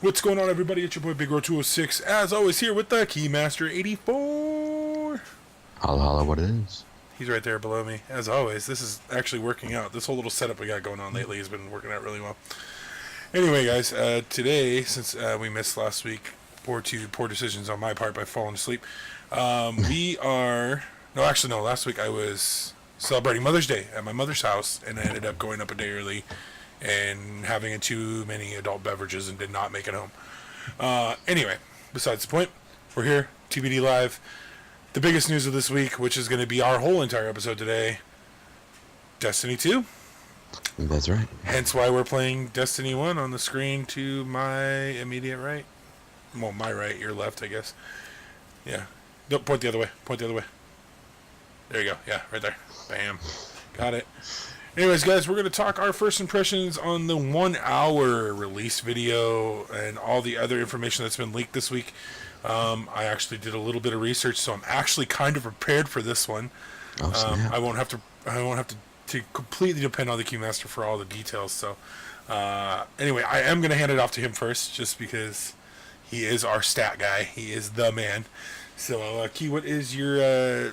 What's going on, everybody? It's your boy Big Ro 206, as always, here with the Keymaster 84. Holla holla, what it is. He's right there below me. As always, this is actually working out. This whole little setup we got going on lately has been working out really well. Anyway, guys, today, since we missed last week, poor decisions on my part by falling asleep, we are... No, last week I was celebrating Mother's Day at my mother's house, and I ended up going up a day early and having too many adult beverages and did not make it home. Anyway, besides the point, we're here, TBD Live. The biggest news of this week, which is going to be our whole entire episode today, Destiny 2. That's right. Hence why we're playing Destiny 1 on the screen to my immediate right. Well, my right, your left, I guess. Yeah. No, point the other way. Point the other way. There you go. Yeah, right there. Bam. Got it. Anyways, guys, we're going to talk our first impressions on the 1 hour release video and all the other information that's been leaked this week. I actually did a little bit of research, so I'm actually kind of prepared for this one. I won't have to completely depend on the Keymaster for all the details. So, anyway, I am going to hand it off to him first, just because he is our stat guy. He is the man. So, Key, what is your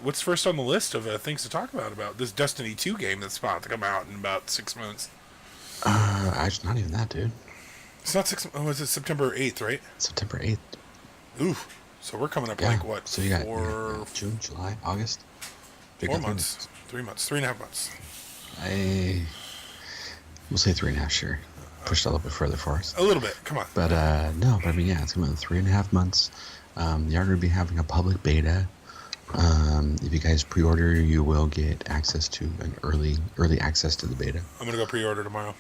what's first on the list of things to talk about this Destiny 2 game that's about to come out in about 6 months? Actually, not even that, dude. It's not 6. Oh, is it September 8th, right? September 8th. Ooh, so we're coming up Yeah. what? So you got June, July, August. 4 months, 3 months, 3.5 months. We'll say 3.5. Sure. Pushed a little bit further for us. A little bit. Come on. But I mean, yeah, it's coming in 3.5 months. They are going to be having a public beta. If you guys pre-order, you will get access to an early access to the beta. I'm gonna go pre-order tomorrow.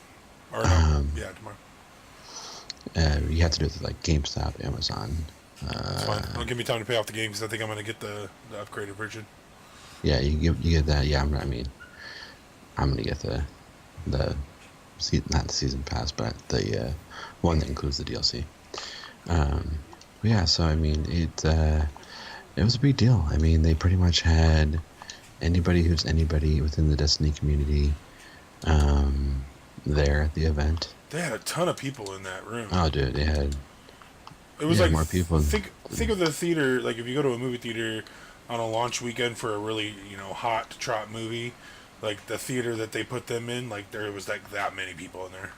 Or no, tomorrow. You have to do it through like GameStop, Amazon. It's fine. Don't give me time to pay off the game because I think I'm gonna get the upgraded version. Yeah, you get that. Yeah, I'm gonna get the not the season pass, but the one that includes the DLC. Yeah, so I mean it was a big deal. I mean, they pretty much had anybody who's anybody within the Destiny community there at the event. They had a ton of people in that room. Oh, dude, it was like more people. Think of the theater, like if you go to a movie theater on a launch weekend for a really hot trot movie, like the theater that they put them in, like there was like that many people in there.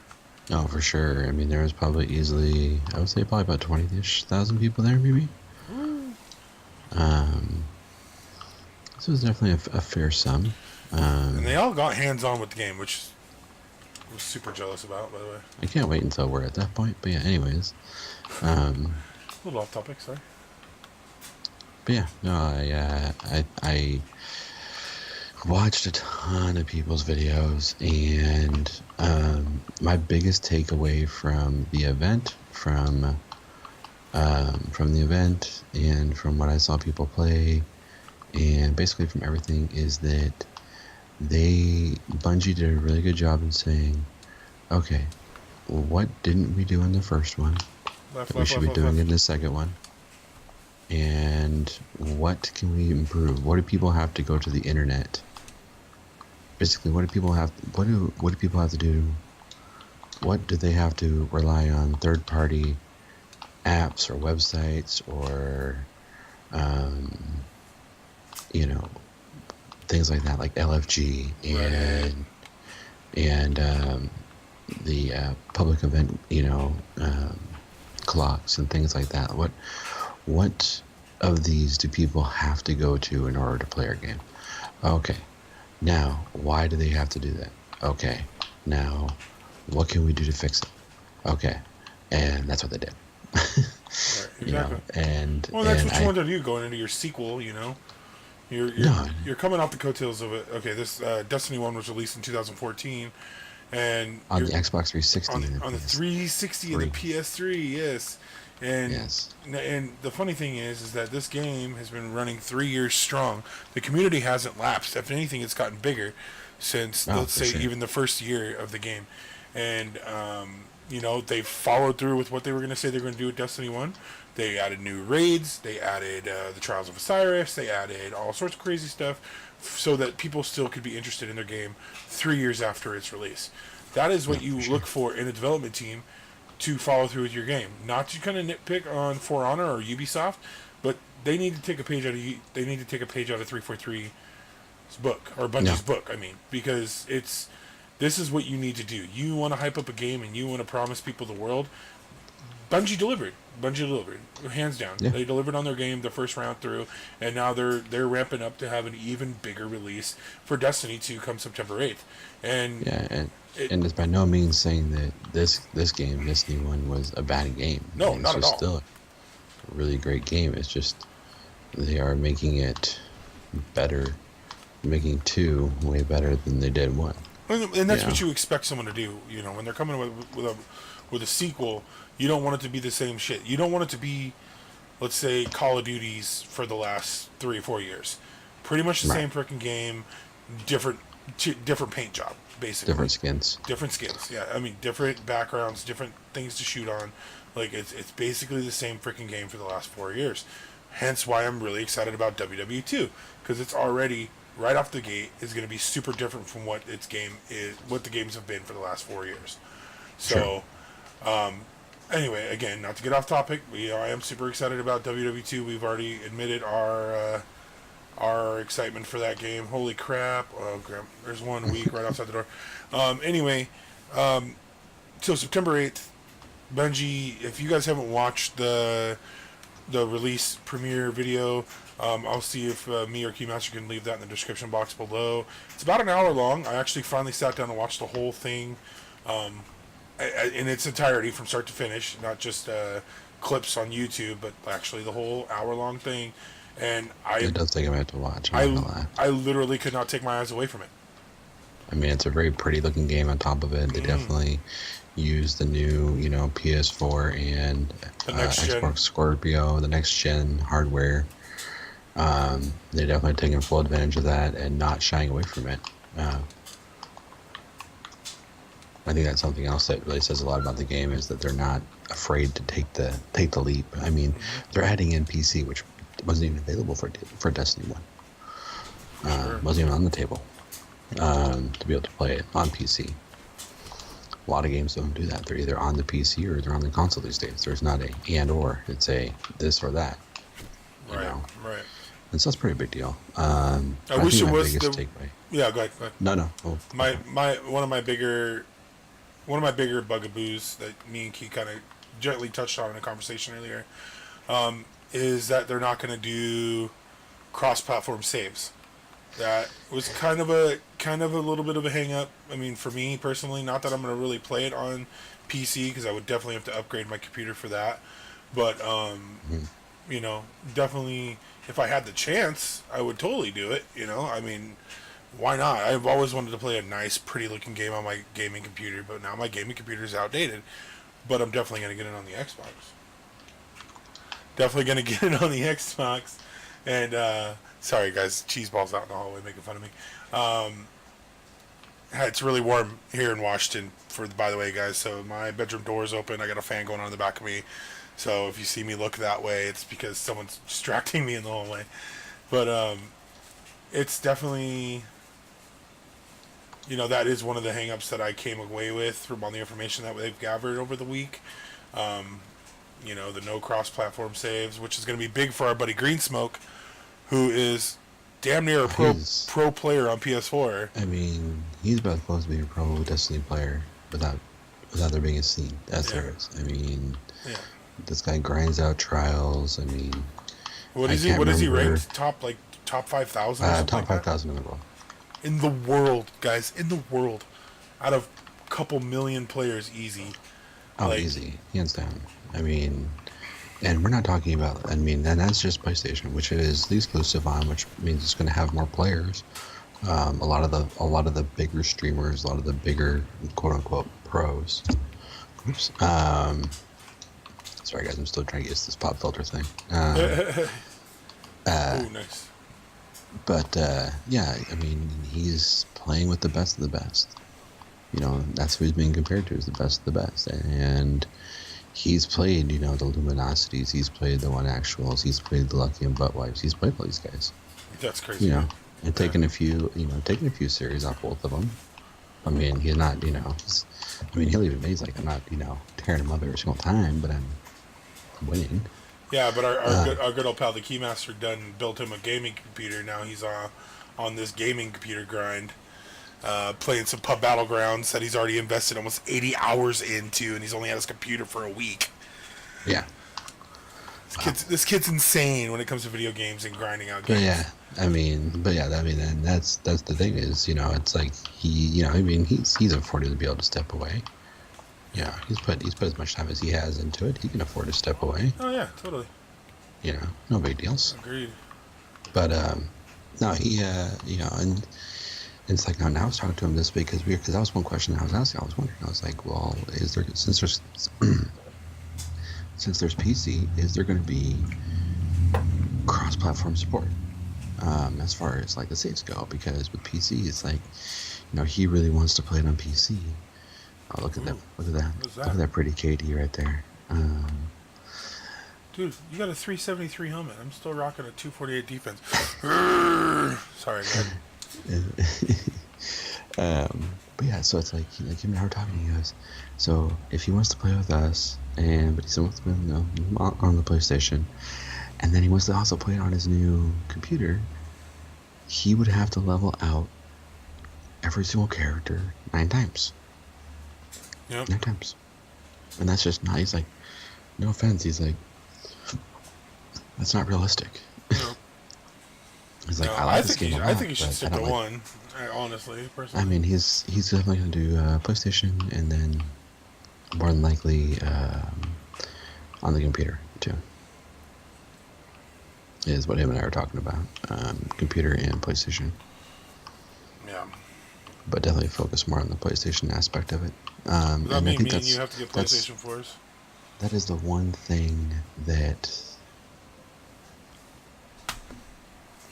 Oh, for sure. I mean, there was probably easily, I would say probably about 20,000 people there, maybe. This was definitely a fair sum. And they all got hands-on with the game, which I was super jealous about, by the way. I can't wait until we're at that point. But yeah, anyways. A little off topic, sorry. But yeah, no, I watched a ton of people's videos, and my biggest takeaway from the event, from the event, and from what I saw people play, and basically from everything, is that Bungie did a really good job in saying, okay, well, what didn't we do in the first one that we should be doing in the second one? And what can we improve? What do people have to go to the internet? Basically, what do people have to do? What do they have to rely on third-party apps or websites or things like that, like LFG and the public event clocks and things like that. What of these do people have to go to in order to play our game? Okay, now why do they have to do that? Okay, now what can we do to fix it? Okay, and that's what they did. Right, exactly. And that's what you want to do going into your sequel. You're coming off the coattails of it. Okay, this Destiny 1 was released in 2014, and on the Xbox 360, on the 360 and the PS3, yes. And the funny thing is that this game has been running 3 years strong. The community hasn't lapsed. If anything, it's gotten bigger since even the first year of the game. And they've followed through with what they were going to say they're going to do with Destiny 1. They added new raids. They added the Trials of Osiris. They added all sorts of crazy stuff so that people still could be interested in their game 3 years after its release. That is what you look for in a development team to follow through with your game. Not to kind of nitpick on For Honor or Ubisoft, but they need to take a page out of 343's book, or Bungie's book. I mean, because this is what you need to do. You want to hype up a game and you want to promise people the world. Bungie delivered. Hands down. Yeah. They delivered on their game the first round through, and now they're ramping up to have an even bigger release for Destiny 2 come September 8th. And and it's by no means saying that this game, Destiny 1, was a bad game. No, not at all. It's still a really great game. It's just they are making it better, making 2 way better than they did 1. And that's what you expect someone to do. When they're coming with a sequel, you don't want it to be the same shit. You don't want it to be, let's say, Call of Duty's for the last 3 or 4 years. Pretty much the same freaking game, different paint job, basically. Different skins, yeah. I mean, different backgrounds, different things to shoot on. Like, it's basically the same freaking game for the last 4 years. Hence why I'm really excited about WW2, because it's already, right off the gate, is going to be super different from what the games have been for the last 4 years. So, anyway, again, not to get off topic, I am super excited about WW2. We've already admitted our excitement for that game. Holy crap! Oh, crap! There's 1 week right outside the door. Anyway, so September 8th, Bungie. If you guys haven't watched the release premiere video, I'll see if me or Keymaster can leave that in the description box below. It's about an hour long. I actually finally sat down and watched the whole thing. In its entirety from start to finish, not just clips on YouTube, but actually the whole hour-long thing. And it does take a minute to watch. I literally could not take my eyes away from it. I mean, it's a very pretty-looking game on top of it. They definitely use the new, PS4 and Xbox Scorpio, the next-gen hardware. They're definitely taking full advantage of that and not shying away from it. I think that's something else that really says a lot about the game, is that they're not afraid to take the leap. I mean, they're adding in PC, which wasn't even available for Destiny 1. Wasn't even on the table to be able to play it on PC. A lot of games don't do that. They're either on the PC or they're on the console these days. There's not a and or. It's a this or that. Right. And so that's a pretty big deal. I wish it was takeaway. Yeah, go ahead. No. Oh, one of my bigger bugaboos that me and Key kind of gently touched on in a conversation earlier, is that they're not going to do cross-platform saves. That was kind of a little bit of a hang-up. I mean, for me personally, not that I'm going to really play it on PC, because I would definitely have to upgrade my computer for that. But definitely, if I had the chance, I would totally do it. I mean, why not? I've always wanted to play a nice, pretty-looking game on my gaming computer, but now my gaming computer is outdated. But I'm definitely going to get it on the Xbox. And, sorry, guys, Cheeseball's out in the hallway making fun of me. It's really warm here in Washington, by the way, guys, so my bedroom door is open. I got a fan going on in the back of me. So if you see me look that way, it's because someone's distracting me in the hallway. But it's definitely... that is one of the hang-ups that I came away with from all the information that they've gathered over the week. The no cross-platform saves, which is going to be big for our buddy Greensmoke, who is damn near a pro player on PS4. I mean, he's about supposed to be a pro Destiny player without there being a scene, as there is. I mean, this guy grinds out trials. I mean, what is he ranked? Top 5,000? Top 5,000 in the world. In the world, guys. In the world. Out of a couple million players, easy. Easy. Hands down. I mean, and we're not talking about, and that's just PlayStation, which is the exclusive on, which means it's going to have more players. A lot of the bigger streamers, a lot of the bigger quote-unquote pros. Oops. Sorry, guys. I'm still trying to get this pop filter thing. Oh, nice. But, I mean, he's playing with the best of the best. That's who he's being compared to, is the best of the best. And he's played, the Luminosities, he's played the One Actuals, he's played the Lucky and Buttwipes, he's played all these guys. That's crazy. And taking a few series off both of them. I mean, he's not, he'll even he's like, I'm not, tearing him up every single time, but I'm winning. Yeah, but our good old pal, the Keymaster, done built him a gaming computer. Now he's on this gaming computer grind, playing some pub battlegrounds that he's already invested almost 80 hours into, and he's only had his computer for a week. Yeah. This kid's insane when it comes to video games and grinding out games. And that's the thing is, it's like he's afforded to be able to step away. Yeah, he's put as much time as he has into it. He can afford to step away. Oh yeah, totally. No big deals. Agreed. But no, he and it's like now I was talking to him this week because that was one question I was asking. I was wondering. I was like, well, is there since there's PC, is there going to be cross-platform support as far as like the saves go? Because with PC, it's like, he really wants to play it on PC. Oh, look at that! Look at that! Look at that pretty KD right there. Dude, you got a 373 helmet. I'm still rocking a 248 defense. Sorry, man. But yeah, so it's like him and I were talking. He goes, so if he wants to play with us, but he's wants to play on the PlayStation, and then he wants to also play it on his new computer, he would have to level out every single character 9 times. Yep. 9 times. And that's just not. He's like, no offense. He's like, that's not realistic. Yep. He's like, I like this game a lot, I think he should but stick I to don't one. Honestly, personally. I mean, he's definitely going to do PlayStation, and then more than likely on the computer too. Is what him and I were talking about. Computer and PlayStation. Yeah. But definitely focus more on the PlayStation aspect of it. Does that and mean I think me and you have to get PlayStation 4s? That is the one thing that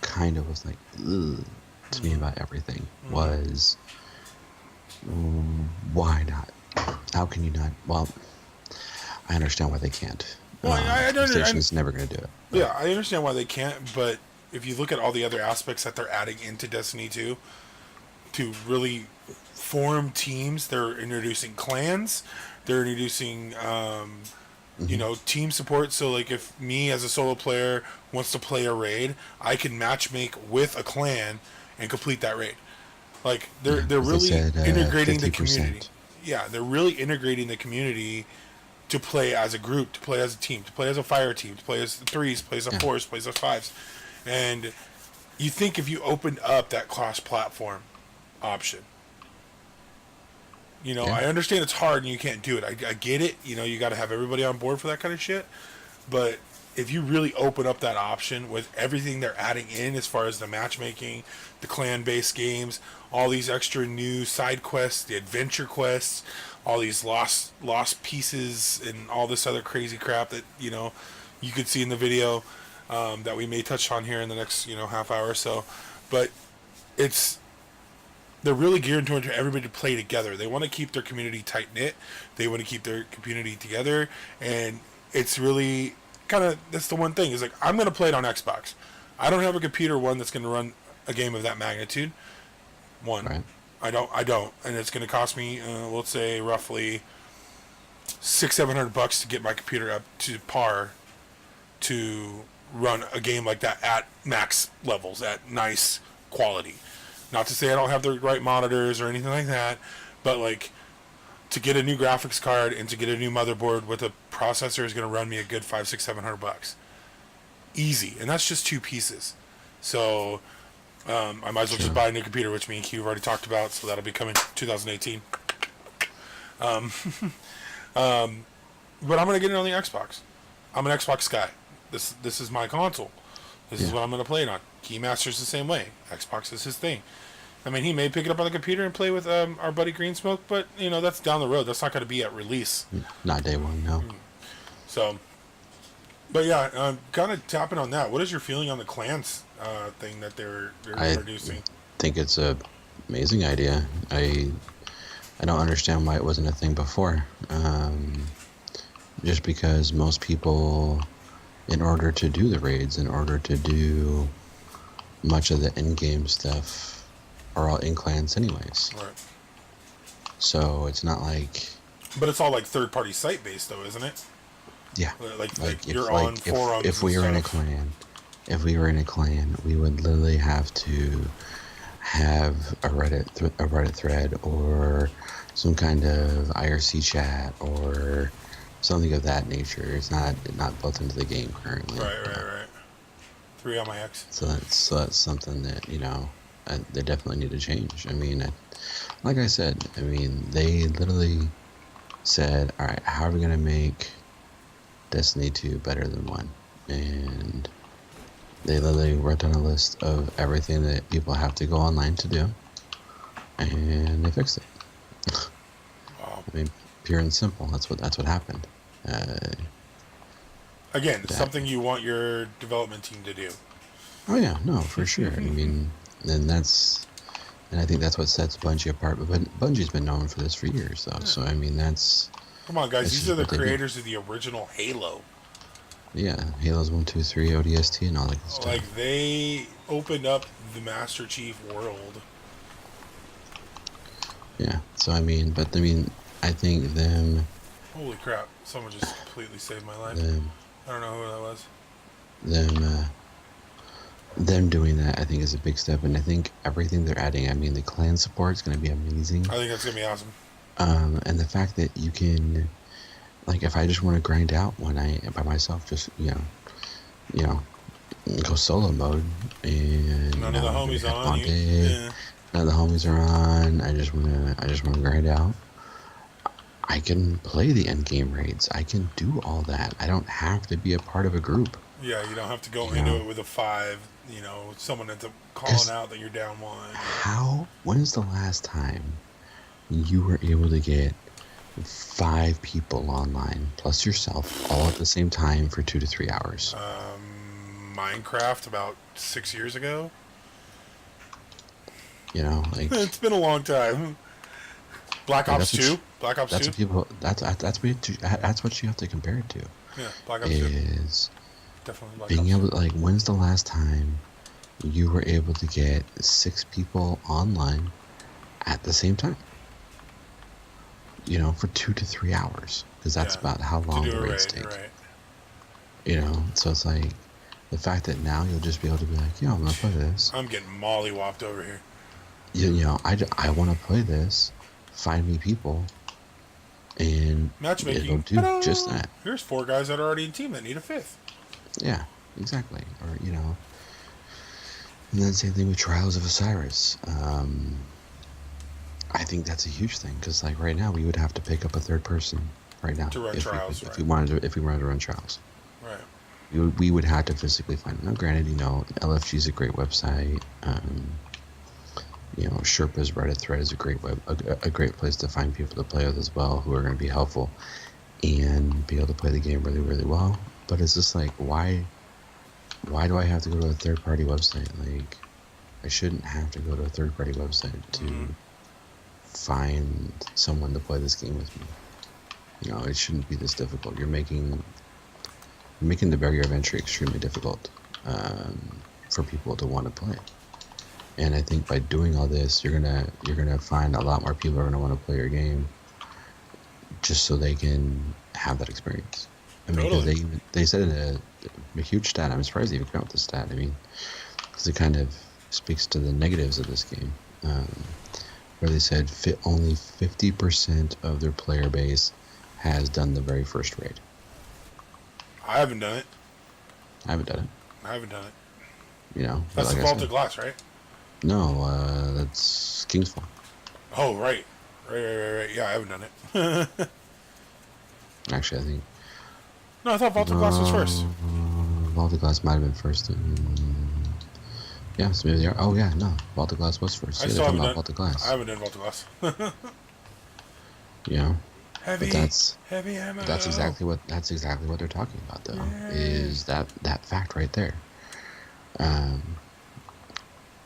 kind of was like, ugh, to me about everything was, why not? How can you not? Well, I understand why they can't. Well, I don't. PlayStation's never going to do it. But. Yeah, I understand why they can't, but if you look at all the other aspects that they're adding into Destiny 2 to really form teams, they're introducing clans, they're introducing, team support. So, like, if me as a solo player wants to play a raid, I can matchmake with a clan and complete that raid. Like, they're really integrating 50%. The community. Yeah, they're really integrating the community to play as a group, to play as a team, to play as a fire team, to play as 3s, play as a 4s, play as a 5s. And you think if you opened up that cross-platform option, I understand it's hard and you can't do it. I get it. You got to have everybody on board for that kind of shit. But if you really open up that option with everything they're adding in as far as the matchmaking, the clan-based games, all these extra new side quests, the adventure quests, all these lost pieces and all this other crazy crap that, you could see in the video that we may touch on here in the next, half hour or so. But they're really geared toward everybody to play together. They want to keep their community tight-knit. They want to keep their community together. And it's really kind of, that's the one thing. Is like, I'm going to play it on Xbox. I don't have a computer, that's going to run a game of that magnitude. Right. I don't. And it's going to cost me, let's say, roughly $600-700 to get my computer up to par to run a game like that at max levels, at nice quality. Not to say I don't have the right monitors or anything like that, but like to get a new graphics card and to get a new motherboard with a processor is going to run me a good $500-600-700. Easy, and that's just 2 pieces. So I might as well just buy a new computer, which me and Q have already talked about. So that'll be coming 2018. But I'm going to get it on the Xbox. I'm an Xbox guy. This is my console. This is what I'm going to play it on. Keymaster's the same way. Xbox is his thing. I mean, he may pick it up on the computer and play with our buddy Greensmoke, but, that's down the road. That's not going to be at release. Not day one, no. So, but yeah, kind of tapping on that. What is your feeling on the clans thing that they're introducing? I think it's a amazing idea. I don't understand why it wasn't a thing before. Just because most people, in order to do the raids, in order to do much of the in-game stuff, are all in clans anyways. Right. So it's not like. But it's all like third-party site-based, though, isn't it? Yeah. Like you're on forums if and we were in a stuff. clan, we would literally have to have a Reddit thread or some kind of IRC chat or something of that nature. It's not built into the game currently. Right. 3 on my X. So that's something that they definitely need to change. I mean, like I said, I mean they literally said, all right, how are we gonna make Destiny 2 better than 1? And they literally wrote down a list of everything that people have to go online to do, and they fixed it. Wow. I mean, pure and simple. That's what happened. Again, something you want your development team to do. Oh yeah, no, for sure. I mean, and I think that's what sets Bungie apart. But Bungie's been known for this for years, though. Yeah. So I mean, come on, guys. These are the creators of the original Halo. Yeah, Halo's 1, 2, 3, ODST, and all that good stuff. Like, they opened up the Master Chief world. Yeah, so I mean, I think them... Holy crap, someone just completely saved my life. I don't know who that was. Them doing that, I think, is a big step, and I think everything they're adding, I mean, the clan support is going to be amazing. I think that's going to be awesome. And the fact that you can... Like, if I just want to grind out when I by myself, just go solo mode, and none of the homies are on. None of the homies are on. I just wanna grind out. I can play the end game raids. I can do all that. I don't have to be a part of a group. Yeah, you don't have to go into it with a 5. Someone ends up calling out that you're down 1. When's the last time you were able to get 5 people online plus yourself all at the same time for 2 to 3 hours? Minecraft about 6 years ago. Like it's been a long time. Black Ops 2. Black Ops 2. That's what people. That's what you have to compare it to. Yeah, Black Ops 2 is definitely Black being Ops. able. Like, when's the last time you were able to get 6 people online at the same time? For 2 to 3 hours, because that's about how long the raids take. Right. So it's like the fact that now you'll just be able to be like, I'm gonna play this. I'm getting mollywopped over here. I want to play this. Find me people, and matchmaking. It'll do just that. Here's 4 guys that are already in team that need a 5th. Yeah, exactly. Or and then same thing with Trials of Osiris. I think that's a huge thing, because like right now we would have to pick up a 3rd person right now to run trials. If we wanted to run trials. Right. We would have to physically find them. Now, granted, LFG is a great website. Sherpa's Reddit thread is a great place to find people to play with as well, who are going to be helpful and be able to play the game really, really well. But it's just like, why do I have to go to a third-party website? Like, I shouldn't have to go to a third-party website to find someone to play this game with me. It shouldn't be this difficult. You're making the barrier of entry extremely difficult for people to want to play. And I think by doing all this, you're gonna find a lot more people are gonna want to play your game, just so they can have that experience. I mean, totally. they said a huge stat. I'm surprised they even came out with the stat. I mean, because it kind of speaks to the negatives of this game, where they said only 50% of their player base has done the very first raid. I haven't done it. I haven't done it. That's like the Vault of Glass, right? No, that's Kingsfall. Oh, right. Yeah, I haven't done it. Actually, I think... No, I thought Vault of Glass was first. Vault of Glass might have been first. Yeah, so maybe they are. Oh, yeah, no. Vault of Glass was first. I still haven't done Vault of Glass. I haven't done Vault of Glass. Heavy ammo. That's exactly what they're talking about, though. Yay. Is that fact right there.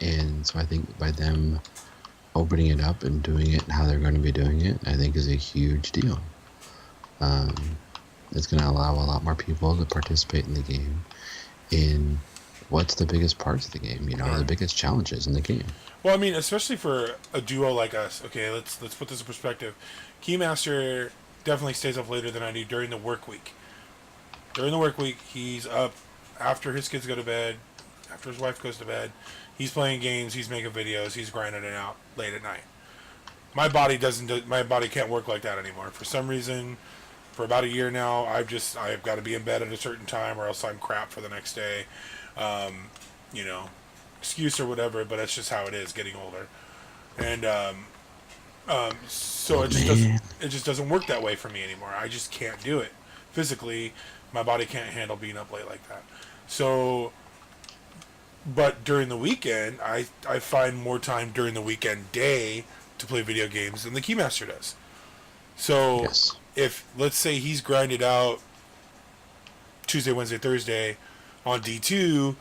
And so I think by them opening it up and doing it and how they're going to be doing it, I think is a huge deal. It's going to allow a lot more people to participate in the game in what's the biggest parts of the game, the biggest challenges in the game. Well, I mean, especially for a duo like us. Okay, let's put this in perspective. Keymaster definitely stays up later than I do during the work week. During the work week, he's up after his kids go to bed, after his wife goes to bed. He's playing games, he's making videos, he's grinding it out late at night. My body can't work like that anymore. For some reason, for about a year now, I've got to be in bed at a certain time or else I'm crap for the next day. Excuse or whatever, but that's just how it is getting older. And so it just doesn't work that way for me anymore. I just can't do it. Physically, my body can't handle being up late like that. So, but during the weekend, I find more time during the weekend day to play video games than the Keymaster does. So, yes. If, let's say he's grinded out Tuesday, Wednesday, Thursday on D2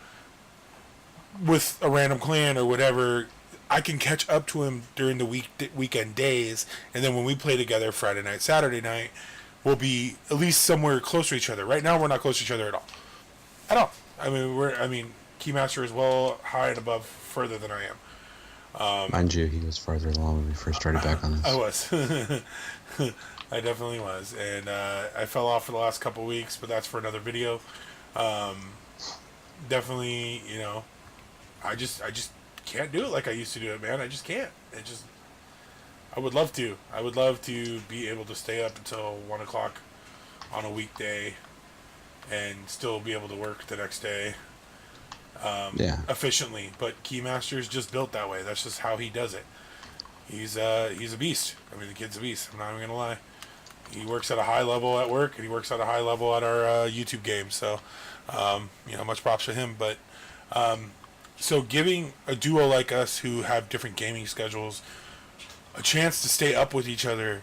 with a random clan or whatever, I can catch up to him during the weekend days, and then when we play together Friday night, Saturday night, we'll be at least somewhere close to each other. Right now, we're not close to each other at all. At all. I mean, Keymaster is well high and above further than I am. Mind you, he was farther along when we first started back on this. I was. I definitely was. And I fell off for the last couple weeks, but that's for another video. Definitely, I just can't do it like I used to do it, man. I just can't. I would love to. I would love to be able to stay up until 1 o'clock on a weekday and still be able to work the next day efficiently. But Keymaster is just built that way. That's just how he does it. He's a beast. I mean, the kid's a beast. I'm not even going to lie. He works at a high level at work, and he works at a high level at our YouTube game. So, much props to him. But so giving a duo like us who have different gaming schedules a chance to stay up with each other,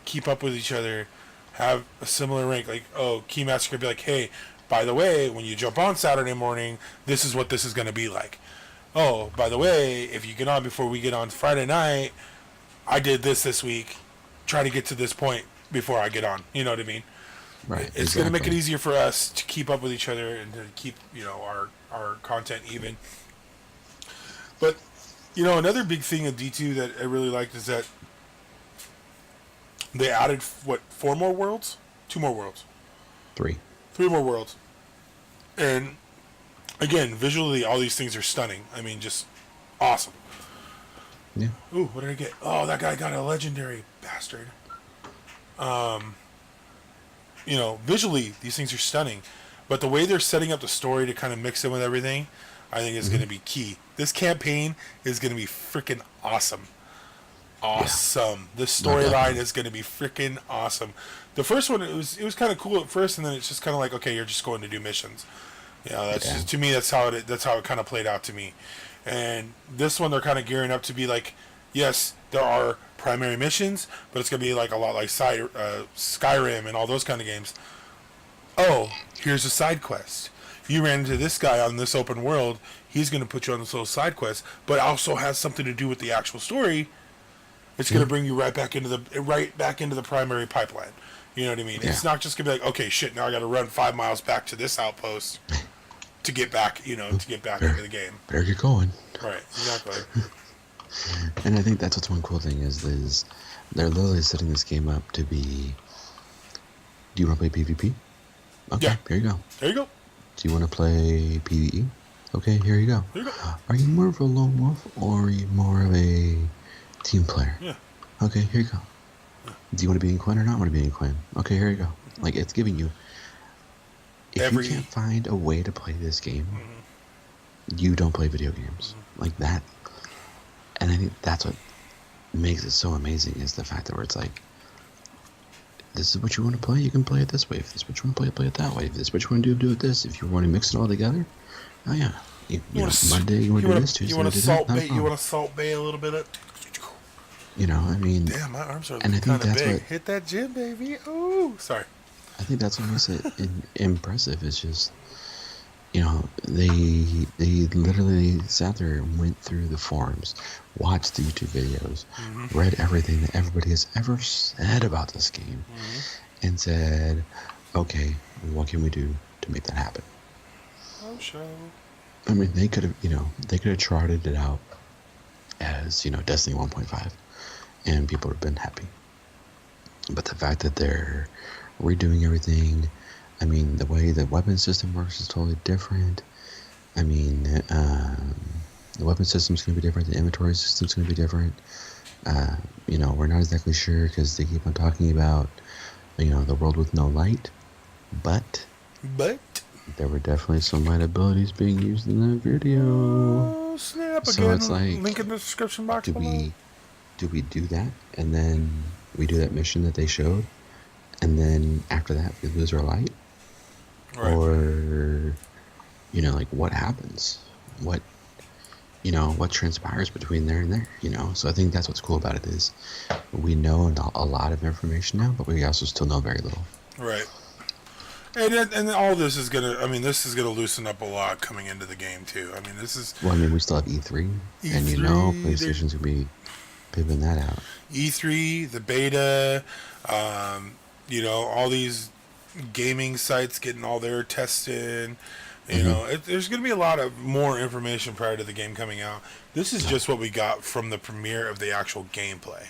keep up with each other, have a similar rank. Like, Keymaster could be like, hey, by the way, when you jump on Saturday morning, this is what this is going to be like. Oh, by the way, if you get on before we get on Friday night, I did this week. Try to get to this point before I get on. You know what I mean? Right. It's going to make it easier for us to keep up with each other and to keep, our content even. But, another big thing of D2 that I really liked is that they added, 4 more worlds? 2 more worlds? 3. 3 more worlds. And, again, visually, all these things are stunning. I mean, just awesome. Yeah. Ooh, what did I get? Oh, that guy got a legendary bastard. Visually, these things are stunning. But the way they're setting up the story to kind of mix in with everything, I think is going to be key. This campaign is going to be freaking awesome. Awesome. Yeah. This storyline is going to be freaking awesome. The first one, it was kind of cool at first, and then it's just kind of like, okay, you're just going to do missions. Just, to me, that's how it kind of played out to me. And this one, they're kind of gearing up to be like, yes, there are primary missions, but it's going to be like a lot like Skyrim and all those kind of games. Oh, here's a side quest. You ran into this guy on this open world. He's going to put you on this little side quest, but also has something to do with the actual story. It's going to bring you right back into the primary pipeline. You know what I mean? Yeah. It's not just going to be like, okay, shit, now I got to run 5 miles back to this outpost to get back, into the game. Better get going. Right, exactly. And I think that's what's one cool thing is they're literally setting this game up to be, do you want to play PvP? Okay, yeah. Here you go. There you go. Do you want to play PvE? Okay, here you go. Here you go. Are you more of a lone wolf or are you more of a team player? Yeah. Okay, here you go. Yeah. Do you want to be in clan or not want to be in clan? Okay, here you go. Like, it's giving you, if you can't find a way to play this game, you don't play video games. Like that. And I think that's what makes it so amazing is the fact that where it's like, this is what you want to play, you can play it this way. If this is what you want to play it that way. If this is what you want to do it this. If you want to mix it all together, oh yeah. Monday you want to do this, Tuesday you want to salt bait. You want to salt bay a little bit up. I mean. Damn, my arms are kind of big. Hit that gym, baby. Oh, sorry. I think that's what makes it impressive. It's just, they literally sat there and went through the forums, watched the YouTube videos, read everything that everybody has ever said about this game, and said, okay, what can we do to make that happen? Oh, show. I mean, they could have, they could have trotted it out as, Destiny 1.5, and people would have been happy. But the fact that they're redoing everything, I mean, the way the weapon system works is totally different. I mean, the weapon system's going to be different. The inventory system's going to be different. We're not exactly sure because they keep on talking about, the world with no light. But there were definitely some light abilities being used in that video. Oh, snap. So Again, it's like, link in the description box do below. we do that, and then we do that mission that they showed, and then after that we lose our light? Right. Or, like, what happens? What transpires between there and there, So I think that's what's cool about it is we know a lot of information now, but we also still know very little. Right. And all this is gonna. I mean, this is gonna loosen up a lot coming into the game too. I mean, this is. Well, I mean, we still have E3, and PlayStation's gonna be pimping that out. E3, the beta, all these gaming sites getting all their tests in. There's going to be a lot of more information prior to the game coming out. This is just what we got from the premiere of the actual gameplay.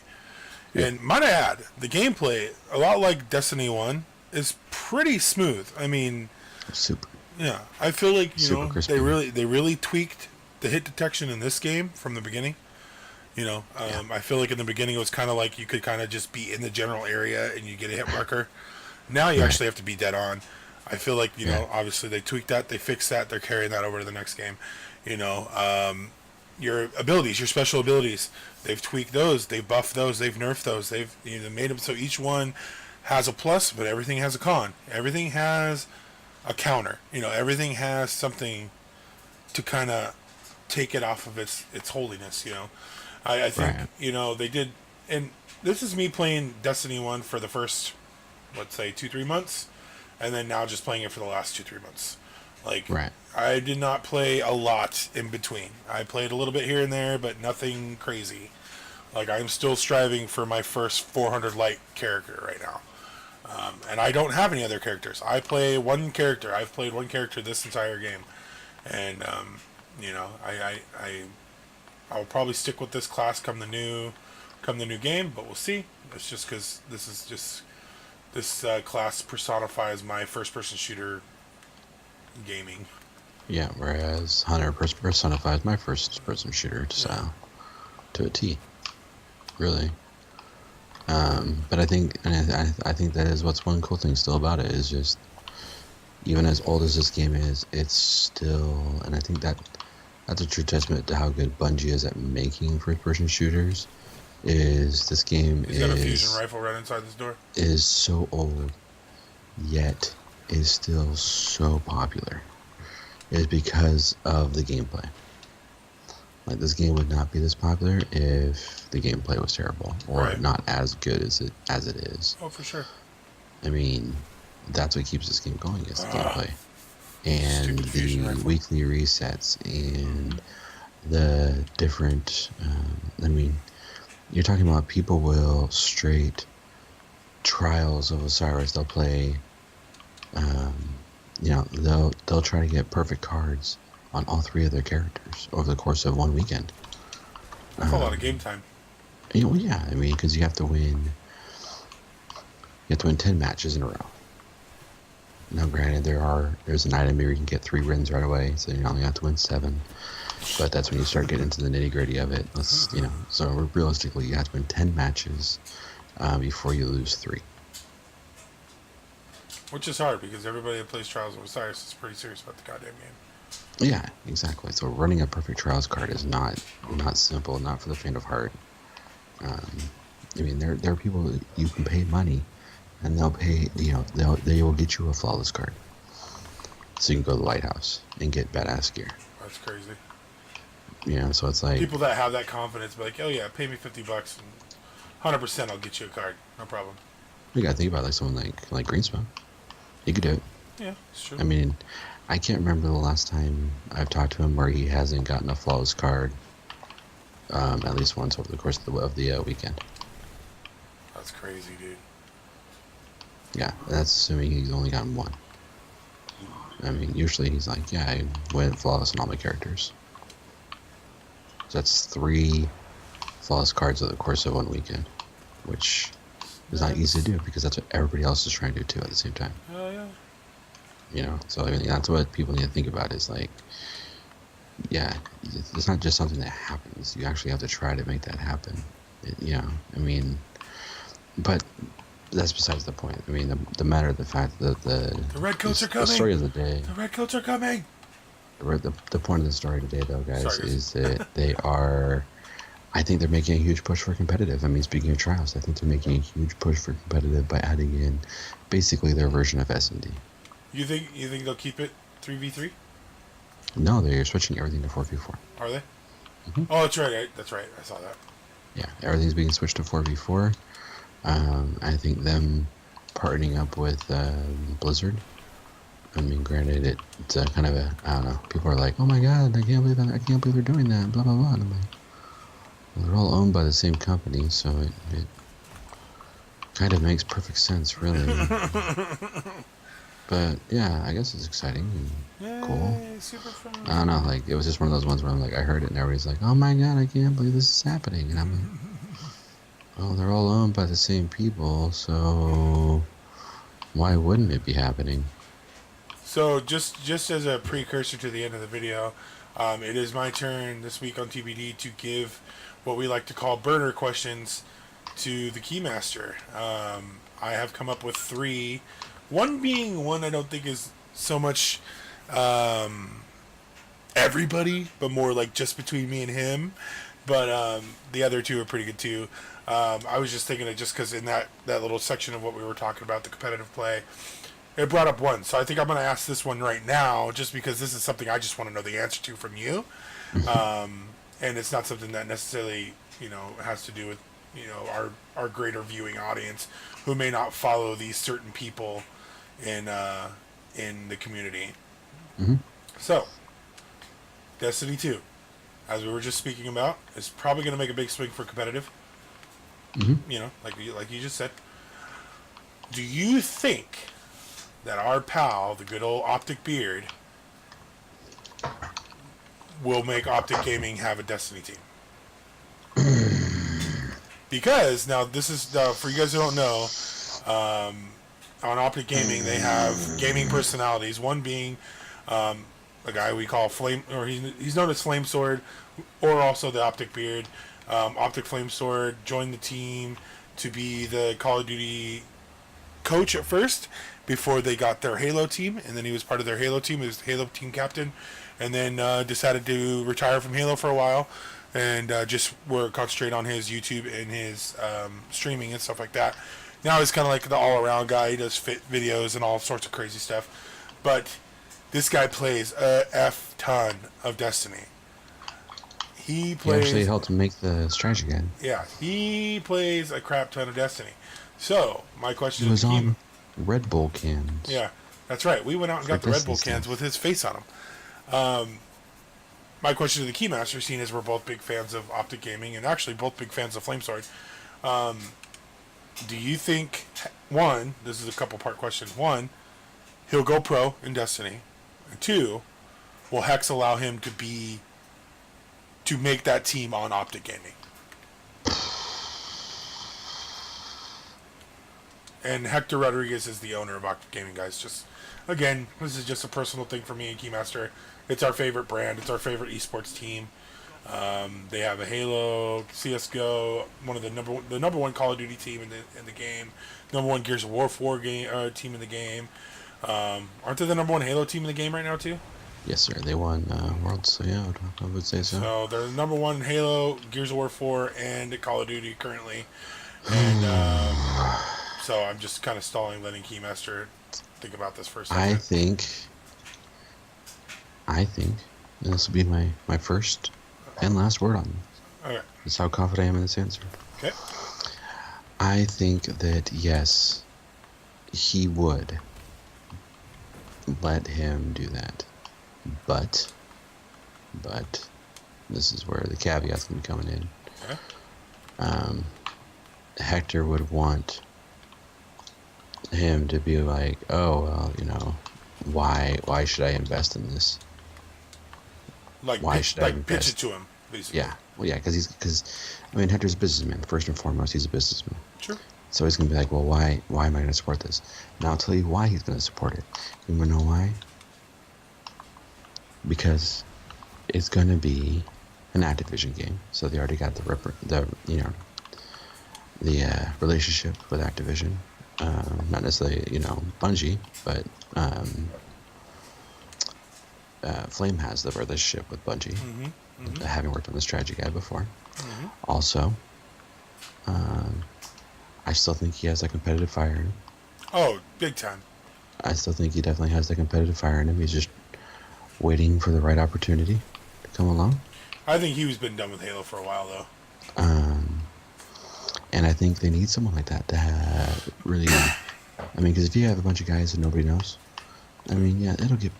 Yeah. And might I add, the gameplay, a lot like Destiny 1, is pretty smooth. I mean, super. Yeah, I feel like crispy. they really tweaked the hit detection in this game from the beginning. I feel like in the beginning it was kind of like you could kind of just be in the general area and you get a hit marker. Now you actually have to be dead on. I feel like, obviously they tweaked that, they fixed that, they're carrying that over to the next game. Your abilities, your special abilities, they've tweaked those, they've buffed those, they've nerfed those, they've made them so each one has a plus, but everything has a con. Everything has a counter. Everything has something to kind of take it off of its holiness, I think, they did, and this is me playing Destiny 1 for the first, let's say, 2-3 months, and then now just playing it for the last 2-3 months. I did not play a lot in between. I played a little bit here and there, but nothing crazy. I'm still striving for my first 400 light character right now. And I don't have any other characters. I play one character. I've played one character this entire game. And, I'll probably stick with this class come the new game, but we'll see. It's just because this class personifies my first-person shooter gaming. Yeah, whereas Hunter personifies my first-person shooter style to a T, really. But I think that is what's one cool thing still about it is just even as old as this game is, it's still, and I think that's a true testament to how good Bungie is at making first-person shooters. Is this game He's got a fusion rifle right inside this door. Is so old, yet is still so popular. Is because of the gameplay. This game would not be this popular if the gameplay was terrible or not as good as it is. Oh, for sure. I mean, that's what keeps this game going is the gameplay. And the weekly resets and the different, you're talking about people will straight Trials of Osiris. They'll play, they'll try to get perfect cards on all 3 of their characters over the course of one weekend. That's a lot of game time. Yeah, because you have to win 10 matches in a row. Now, granted, there's an item here you can get 3 wins right away, so you only have to win 7. But that's when you start getting into the nitty-gritty of it. So realistically, you have to win 10 matches before you lose 3. Which is hard, because everybody that plays Trials of Osiris is pretty serious about the goddamn game. Yeah, exactly. So running a perfect Trials card is not simple, not for the faint of heart. There are people that you can pay money, and they'll pay, they will get you a flawless card. So you can go to the Lighthouse and get badass gear. That's crazy. So it's like... People that have that confidence, be like, oh yeah, pay me $50 and 100% I'll get you a card. No problem. You gotta think about someone like Greenspan. He could do it. Yeah, it's true. I can't remember the last time I've talked to him where he hasn't gotten a flawless card at least once over the course of the weekend. That's crazy, dude. Yeah, that's assuming he's only gotten one. I mean, usually he's like, yeah, I went flawless in all my characters. So that's 3 flawless cards over the course of one weekend, which is not easy to do because that's what everybody else is trying to do too at the same time. Oh yeah. You know, so I mean, that's what people need to think about is like, yeah, it's not just something that happens. You actually have to try to make that happen. You know, I mean, but that's besides the point. I mean, the matter of the fact that the redcoats are coming. The story of the day. The redcoats are coming. The point of the story today, though, guys, Sorry, is that they are. I think they're making a huge push for competitive. I mean, speaking of trials, I think they're making a huge push for competitive by adding in basically their version of S&D. You think they'll keep it 3v3? No, they're switching everything to 4v4. Are they? Mm-hmm. Oh, that's right. That's right. I saw that. Yeah, everything's being switched to 4v4. I think them partnering up with Blizzard. I mean, granted, it's a kind of a, I don't know. People are like, "Oh my God, I can't believe they're doing that." Blah blah blah. And I'm like, well, they're all owned by the same company, so it kind of makes perfect sense, really. But yeah, I guess it's exciting and cool. Super fun. I don't know, like it was just one of those ones where I'm like, I heard it and everybody's like, "Oh my God, I can't believe this is happening," and I'm like, well, they're all owned by the same people, so why wouldn't it be happening? So just as a precursor to the end of the video, it is my turn this week on TBD to give what we like to call burner questions to the Keymaster. I have come up with 3. One being one I don't think is so much everybody, but more like just between me and him. But the other 2 are pretty good too. I was just thinking it just because in that little section of what we were talking about, the competitive play, it brought up one. So I think I'm going to ask this one right now just because this is something I just want to know the answer to from you. And it's not something that necessarily, has to do with, our greater viewing audience who may not follow these certain people in the community. Mm-hmm. So, Destiny 2, as we were just speaking about, is probably going to make a big swing for competitive. Mm-hmm. Like you just said. Do you think that our pal, the good old Optic Beard, will make Optic Gaming have a Destiny team? Because now this is for you guys who don't know, on Optic Gaming they have gaming personalities. One being a guy we call Flame, or he's known as Flame Sword, or also the Optic Beard. Optic Flame Sword joined the team to be the Call of Duty coach at first, before they got their Halo team, and then he was part of their Halo team. He was the Halo team captain, and then decided to retire from Halo for a while, and just concentrate on his YouTube and his streaming and stuff like that. Now he's kind of like the all-around guy. He does fit videos and all sorts of crazy stuff. But this guy plays a F ton of Destiny. He actually helped him make the strategy guide. Yeah, he plays a crap ton of Destiny. So, my question is... He was on Red Bull cans. Yeah, that's right. We went out and got the Red Bull cans with his face on them. My question to the Keymaster, seeing as we're both big fans of Optic Gaming, and actually both big fans of Flamesword, do you think, one, this is a couple-part question, one, he'll go pro in Destiny, and 2, will Hex allow him to make that team on Optic Gaming? And Hector Rodriguez is the owner of Optic Gaming, guys. Just, again, this is just a personal thing for me and Keymaster. It's our favorite brand. It's our favorite esports team. They have a Halo, CS:GO, one of the number one Call of Duty team in the game, number one Gears of War 4 team in the game. Aren't they the number one Halo team in the game right now too? Yes, sir. They won Worlds, so yeah, I would say so. So they're the number one Halo, Gears of War 4, and Call of Duty currently. And so I'm just kind of stalling, letting Keymaster think about this for a second. I think, and this will be my first and last word on this. Okay. That's how confident I am in this answer. Okay. I think that, yes, he would let him do that. But, this is where the caveat's going to be coming in. Okay. Hector would want him to be like, oh, well, why should I invest in this? Why should I invest? Pitch it to him, basically. Yeah. Well, yeah, because I mean, Hunter's a businessman. First and foremost, he's a businessman. Sure. So he's gonna be like, well, why am I gonna support this? And I'll tell you why he's gonna support it. You wanna know why? Because it's gonna be an Activision game. So they already got the relationship with Activision. Not necessarily Bungie, but Flame has the relationship with Bungie. Having worked on the strategy guide before. Also, I still think he has a competitive fire in him. Oh, big time. I still think he definitely has the competitive fire in him. He's just waiting for the right opportunity to come along. I think he's been done with Halo for a while, though. And I think they need someone like that to have really... I mean, because if you have a bunch of guys that nobody knows, I mean, yeah, it'll get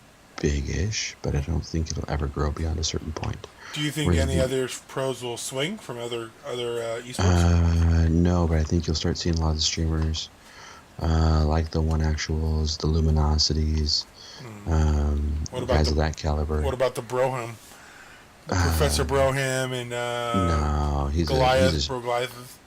big-ish, but I don't think it'll ever grow beyond a certain point. Do you think any other pros will swing from other esports? No, but I think you'll start seeing a lot of the streamers, like the One Actuals, the Luminosities, guys of that caliber. What about the Broham? Professor Broham and no, he's Goliath.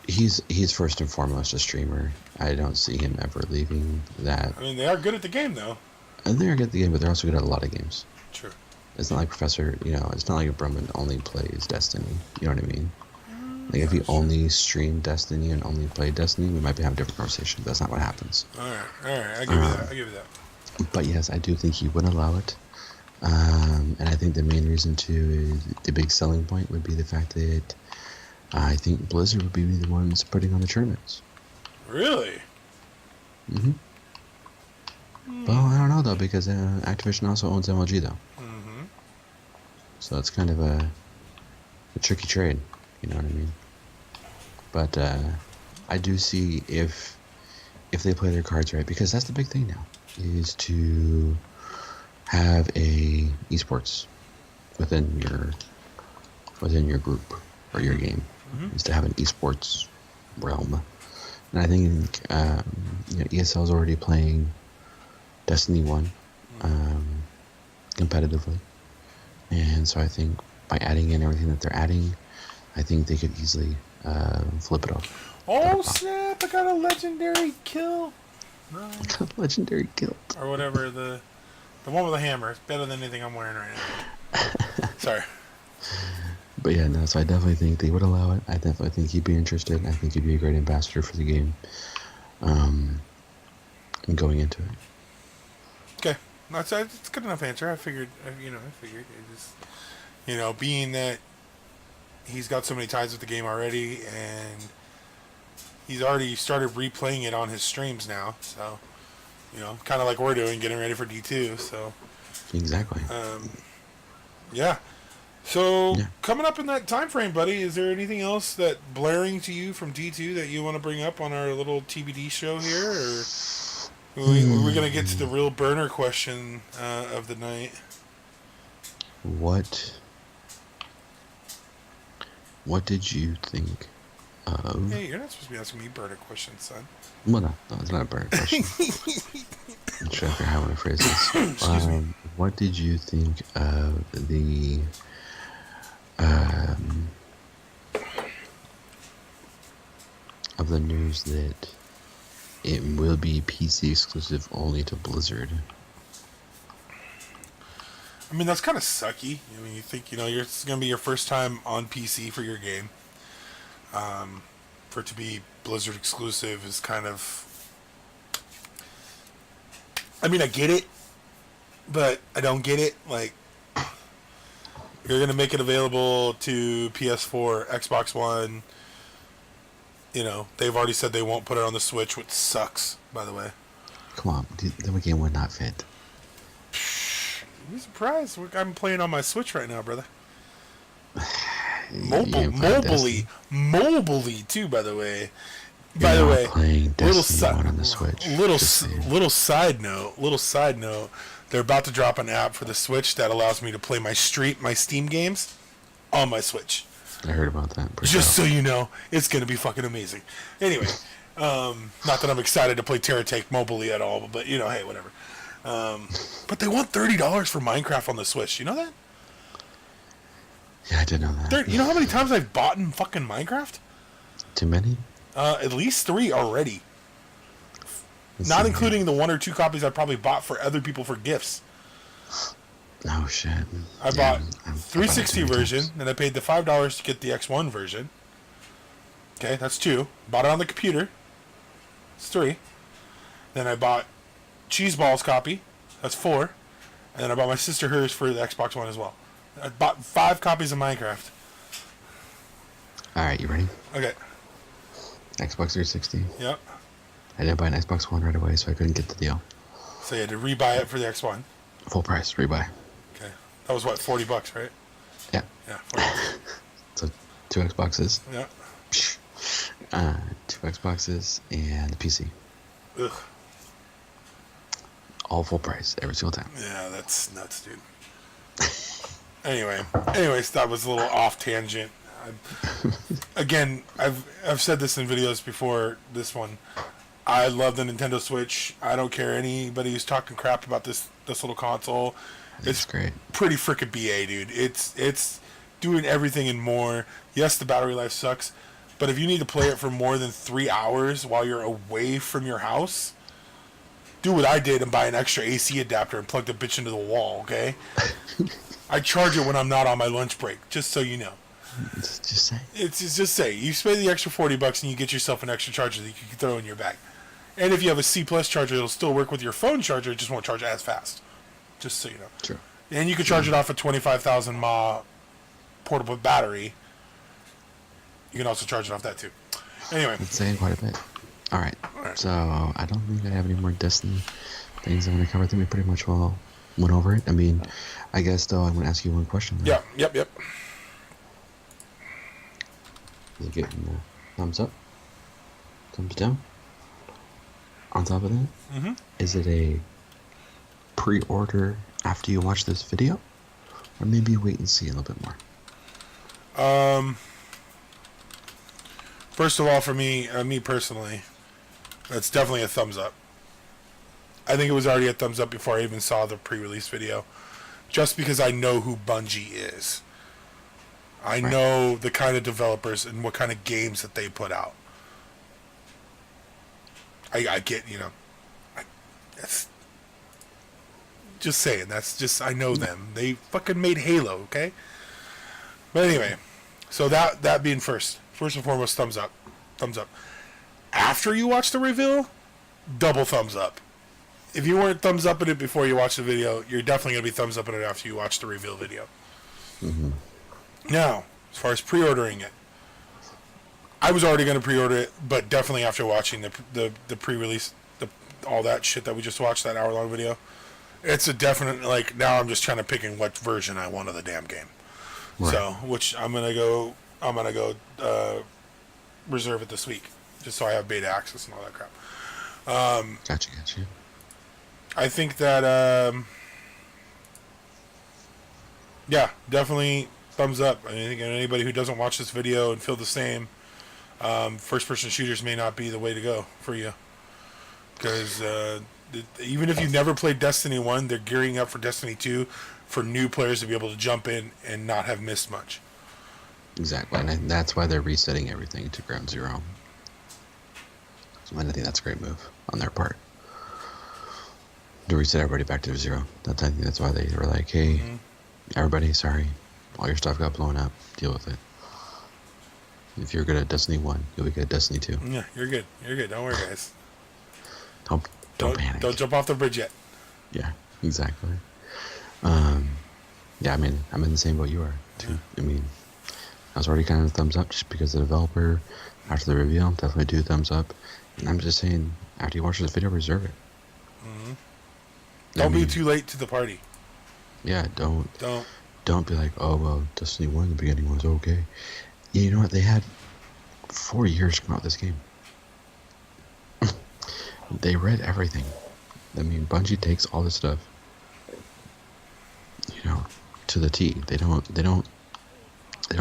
He's first and foremost a streamer. I don't see him ever leaving that. I mean, they are good at the game, though. And they're good at the game, but they're also good at a lot of games. Sure. It's not like Professor, it's not like Brumman only plays Destiny. You know what I mean? Like, if he only streamed Destiny and only played Destiny, we might be having a different conversation. That's not what happens. All right. I give you that. But yes, I do think he would allow it. And I think the main reason, too, is the big selling point would be the fact that I think Blizzard would be the ones putting on the tournaments. Really? Mm-hmm. Well, I don't know, though, because Activision also owns MLG, though. Mm-hmm. So it's kind of a tricky trade, you know what I mean? But I do see if they play their cards right, because that's the big thing now, is to have a esports within your group or your game, is to have an esports realm. And I think ESL is already playing Destiny 1 competitively, and so I think by adding in everything that they're adding, I think they could easily flip it up. Oh snap! I got a legendary kill. No. I got a legendary kill. Or whatever, the one with the hammer. It's better than anything I'm wearing right now. Sorry. But yeah, no, so I definitely think they would allow it. I definitely think he'd be interested. I think he'd be a great ambassador for the game. And going into it. Okay. No, it's a good enough answer. I figured. It just, being that he's got so many ties with the game already, and he's already started replaying it on his streams now. So, kind of like we're doing, getting ready for D2. So. Exactly. Yeah. So, coming up in that time frame, buddy, is there anything else that blaring to you from D2 that you want to bring up on our little TBD show here, or we're going to get to the real burner question of the night? What did you think of... Hey, you're not supposed to be asking me burner questions, son. Well, no, it's not a burner question. I'm trying to figure out how I want to phrase this. Excuse me. What did you think of the... of the news that it will be PC exclusive only to Blizzard? I mean, that's kind of sucky. I mean, you think, it's going to be your first time on PC for your game. For it to be Blizzard exclusive is kind of... I mean, I get it, but I don't get it. Like, you're going to make it available to PS4, Xbox One. They've already said they won't put it on the Switch, which sucks, by the way. Come on, the game would not fit. You're surprised. I'm playing on my Switch right now, brother. Mobily too, by the way. By the way, little side note. They're about to drop an app for the Switch that allows me to play my Steam games on my Switch. I heard about that. Just so you know, it's gonna be fucking amazing. Anyway, not that I'm excited to play Terra Take mobily at all, but hey, whatever. But they want $30 for Minecraft on the Switch. You know that? Yeah, I did know that. You know how many times I've bought in fucking Minecraft? Too many? At least 3 already. Let's Not see. including the 1 or 2 copies I probably bought for other people for gifts. Oh, shit. I bought 360 version, and I paid the $5 to get the X1 version. Okay, that's 2. Bought it on the computer. It's 3. Then I bought Cheeseballs copy. That's 4. And then I bought my sister hers for the Xbox One as well. I bought 5 copies of Minecraft. Alright, you ready? Okay. Xbox 360. Yep. I didn't buy an Xbox One right away, so I couldn't get the deal. So you had to rebuy it for the X1. Full price, rebuy. Okay. That was what, $40, right? Yeah. Yeah, $40. So 2 Xboxes. Yeah. 2 Xboxes and the PC. Ugh. All full price every single time. Yeah, that's nuts, dude. Anyways, that was a little off tangent. Again, I've said this in videos before. This one, I love the Nintendo Switch. I don't care anybody who's talking crap about this little console. It's great. Pretty freaking BA, dude. It's doing everything and more. Yes, the battery life sucks, but if you need to play it for more than 3 hours while you're away from your house, do what I did and buy an extra AC adapter and plug the bitch into the wall, okay? I charge it when I'm not on my lunch break, just so you know. Just say. It's just say you spend the extra $40 and you get yourself an extra charger that you can throw in your bag. And if you have a C plus charger, it'll still work with your phone charger. It just won't charge as fast. Just so you know. True. And you can charge it off a 25,000 mAh portable battery. You can also charge it off that too. Anyway. It's saying quite a bit. All right. So I don't think I have any more Destiny things I'm going to cover. I think we pretty much all went over it. I mean, I guess though I'm going to ask you one question. Though. Yeah. Yep. Is it getting thumbs up? Thumbs down? On top of that, Is it a pre-order after you watch this video? Or maybe wait and see a little bit more? First of all, for me personally, that's definitely a thumbs up. I think it was already a thumbs up before I even saw the pre-release video. Just because I know who Bungie is. I know the kind of developers and what kind of games that they put out. I get, that's just saying. That's just, I know them. They fucking made Halo, okay? But anyway, so that being first and foremost, thumbs up. Thumbs up. After you watch the reveal, double thumbs up. If you weren't thumbs up in it before you watch the video, you're definitely going to be thumbs up in it after you watch the reveal video. Mm-hmm. Now, as far as pre-ordering it, I was already going to pre-order it, but definitely after watching the pre-release, all that shit that we just watched, that hour-long video, it's a definite, now I'm just trying to pick in what version I want of the damn game. Right. So, which I'm going to go reserve it this week, just so I have beta access and all that crap. Gotcha. I think that, yeah, definitely thumbs up. I think anybody who doesn't watch this video and feel the same, first-person shooters may not be the way to go for you. Because even if you've never played Destiny 1, they're gearing up for Destiny 2 for new players to be able to jump in and not have missed much. Exactly, and that's why they're resetting everything to ground zero. So I think that's a great move on their part. To reset everybody back to zero. I think that's why they were like, hey, everybody, sorry. All your stuff got blown up. Deal with it. If you're good at Destiny 1, you'll be good at Destiny 2. Yeah, you're good. Don't worry, guys. Don't panic. Don't jump off the bridge yet. Yeah, exactly. Yeah, I mean, I'm in the same boat you are, too. Yeah. I mean, I was already kind of thumbs up just because the developer, after the reveal, definitely do thumbs up. And I'm just saying, after you watch this video, reserve it. Mm-hmm. Don't be too late to the party. Yeah, don't be like, oh, well, Destiny 1 in the beginning was okay. You know what? They had 4 years to come out with this game. They read everything. I mean, Bungie takes all this stuff, to the T. They don't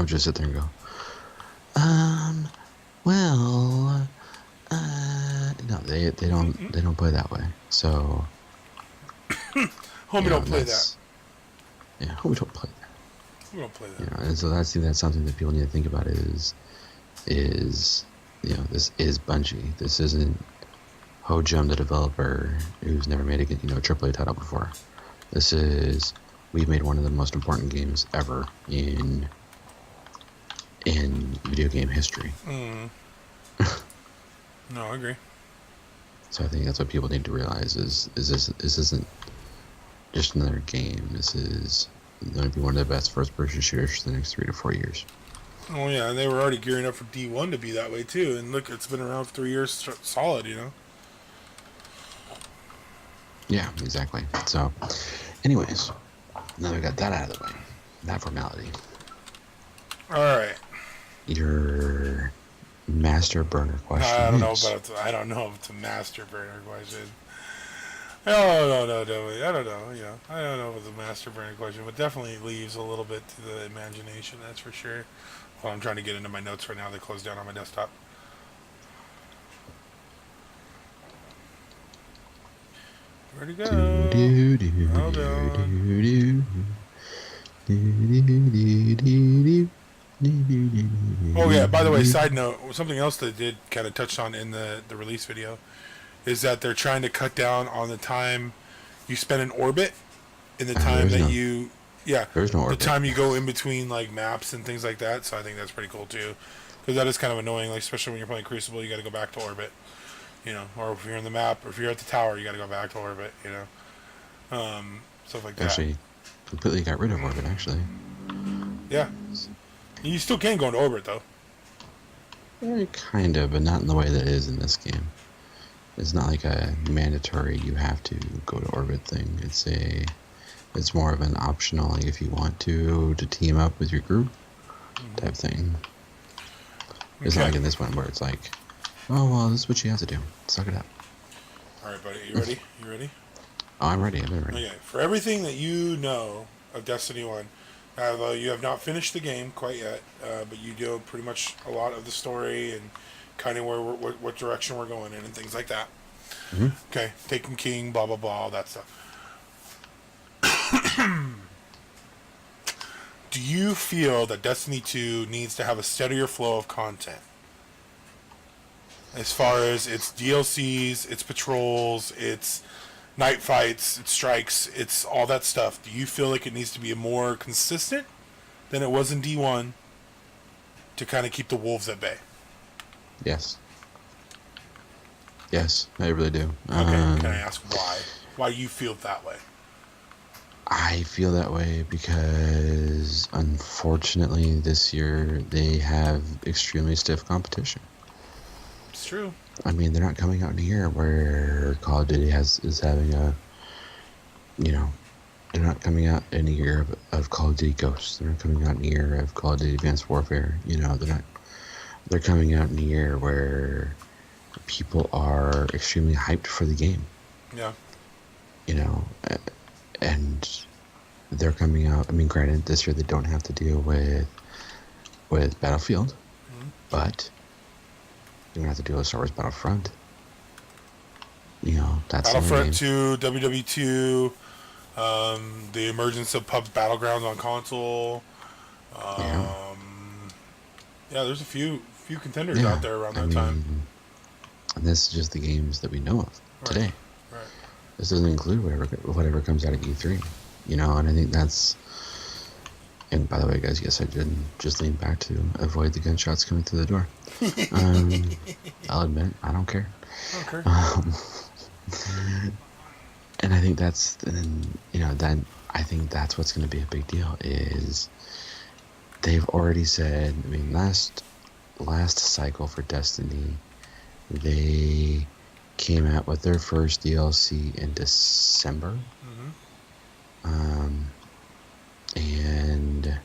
just sit there and go, no, they don't play that way. So Homie don't play that. Yeah, homie don't play that. We don't play that. You know, and so that's something that people need to think about is this is Bungie. This isn't Hojum, the developer who's never made a AAA title before. We've made one of the most important games ever in video game history. No, I agree. So I think that's what people need to realize is this isn't just another game. This is going to be one of the best first-person shooters for the next 3 to 4 years. Oh yeah, and they were already gearing up for D1 to be that way too. And look, it's been around for 3 years solid, you know. Yeah, exactly. So, anyways, now we got that out of the way, that formality. All right. Your master burner question. I don't know if it's a master burner question. No. I don't know. Yeah, I don't know if it's a master burner question, but definitely leaves a little bit to the imagination. That's for sure. Well, I'm trying to get into my notes right now. They closed down on my desktop. Where'd it go? Hold on. Oh yeah, by the way, side note, something else they did kind of touch on in the release video is that they're trying to cut down on the time you spend in orbit and the time there's no orbit. The time you go in between like maps and things like that. So I think that's pretty cool too, because that is kind of annoying, like especially when you're playing Crucible, you got to go back to orbit, you know, or if you're in the map, or if you're at the tower, you got to go back to orbit, you know, stuff like that. Actually, completely got rid of orbit. Actually, yeah, you still can go into orbit though. Kind of, but not in the way that it is in this game. It's not like a mandatory you have to go to orbit thing. It's more of an optional, like if you want to team up with your group type thing. It's not like in this one where it's like, oh well, this is what you have to do. Suck it up. All right, buddy, you ready? You ready? Oh, I'm ready. I've been ready. Okay, for everything that you know of Destiny 1, although you have not finished the game quite yet, but you know pretty much a lot of the story and kind of what direction we're going in and things like that. Mm-hmm. Okay, Taken King, blah, blah, blah, all that stuff. Do you feel that Destiny 2 needs to have a steadier flow of content? As far as its DLCs, its patrols, its night fights, its strikes, it's all that stuff. Do you feel like it needs to be more consistent than it was in D1 to kind of keep the wolves at bay? Yes. Yes, I really do. Okay, can I ask why? Why you feel that way? I feel that way because, unfortunately, this year they have extremely stiff competition. It's true. I mean, they're not coming out in a year where Call of Duty is having a, they're not coming out in a year of Call of Duty Ghosts. They're not coming out in a year of Call of Duty Advanced Warfare. They're coming out in a year where people are extremely hyped for the game. Yeah. And they're coming out. I mean, granted, this year they don't have to deal with Battlefield, but they're gonna have to deal with Star Wars Battlefront. That's Battlefront 2, WW2, the emergence of pub battlegrounds on console. Yeah, there's a few contenders out there around that time. And this is just the games that we know of today. Right. This doesn't include whatever comes out of E3. And I think that's. And by the way, guys, yes, I did just lean back to avoid the gunshots coming through the door. I'll admit, I don't care. Okay. And I think I think that's what's going to be a big deal is they've already said. I mean, last cycle for Destiny, they came out with their first DLC in December. And